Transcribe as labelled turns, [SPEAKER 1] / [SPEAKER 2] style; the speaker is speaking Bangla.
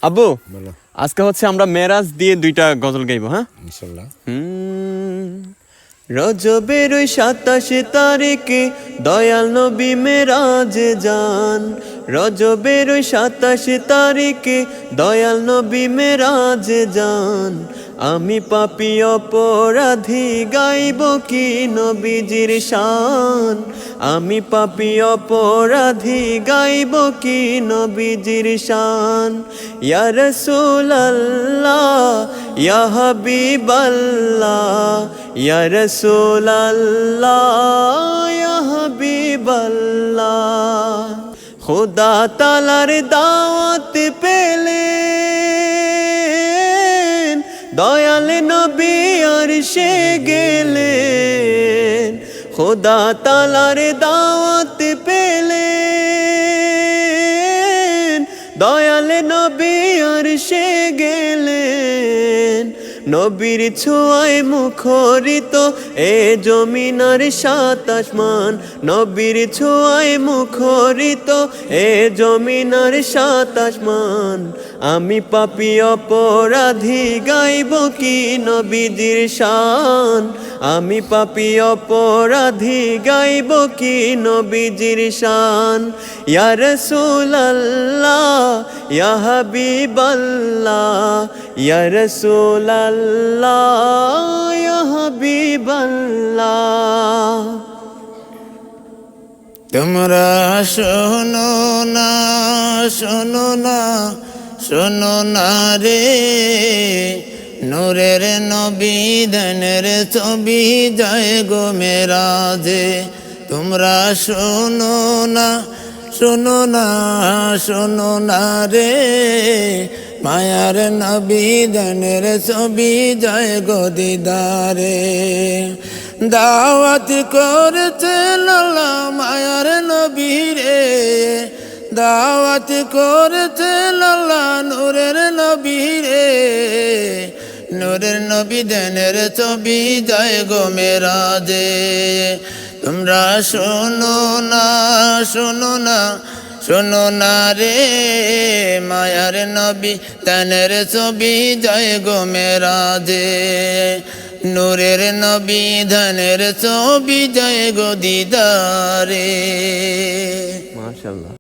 [SPEAKER 1] আব্বু
[SPEAKER 2] বলো
[SPEAKER 1] আজকে হচ্ছে আমরা মেরাজ দিয়ে দুইটা গজল গাইবো, হ্যাঁ?
[SPEAKER 2] ইনশাল্লাহ।
[SPEAKER 1] রজবের ওই 27 তারিখে দয়াল নবী মেরাজে যান। রজবের ওই 27 তারিখে দয়াল নবী মেরাজে যান। আমি পাপী অপরাধী গাইব কি নবীজির শান। আমি পাপী অপরাধী গাইব কি নবীজির শান। ইয়া রাসূলুল্লাহ ইয়া হাবিবাল্লাহ ইয়া রাসূলুল্লাহ ইয়া হাবিবাল্লাহ। খোদা তাআলার দাওয়াত পেলেন, দয়াল নবী আরশে গেলেন। খোদা তাআলার দাওয়াত পেলেন, দয়াল নবী আরশে গেলেন। নবীর ছোঁয়ায় মুখরিত এ জমিনার 7 আসমান। নবীর ছোঁয়ায় মুখরিত এ জমিনার 7 আসমান। আমি পাপী অপরাধী গাইব কি নবীজির শান। আমি পাপী অপরাধী গাইব কি নবীজির শান। ইয়া রাসূলুল্লাহ ইয়া হাবিবাল্লাহ ইয়া রাসূলুল্লাহ ইয়া হাবিবাল্লাহ।
[SPEAKER 2] তোমরা শোনো না, শোনো না, শোনো না রে, নূরের নবী ধানের ছবি যায় গো মেরাজে। তোমরা শোনো না, শোনো না, শোনো না রে, মায়ার নবী ধানের ছবি যায় গো দিদারে। দাওয়াত করতে লালা মায়ার নবী রে, দাওয়াত করতে লালা নূরের নবী রে, নূরের নবী ধানের ছবি যায় গো মেরাজে। তোমরা শোনো না, শোনো না, শোনো না রে, মায়ার নবী ধানের ছবি যায় গো মেরাজে। নূরের নবী ধানের ছবি যায় গো দিদারে।
[SPEAKER 1] মাশাআল্লাহ।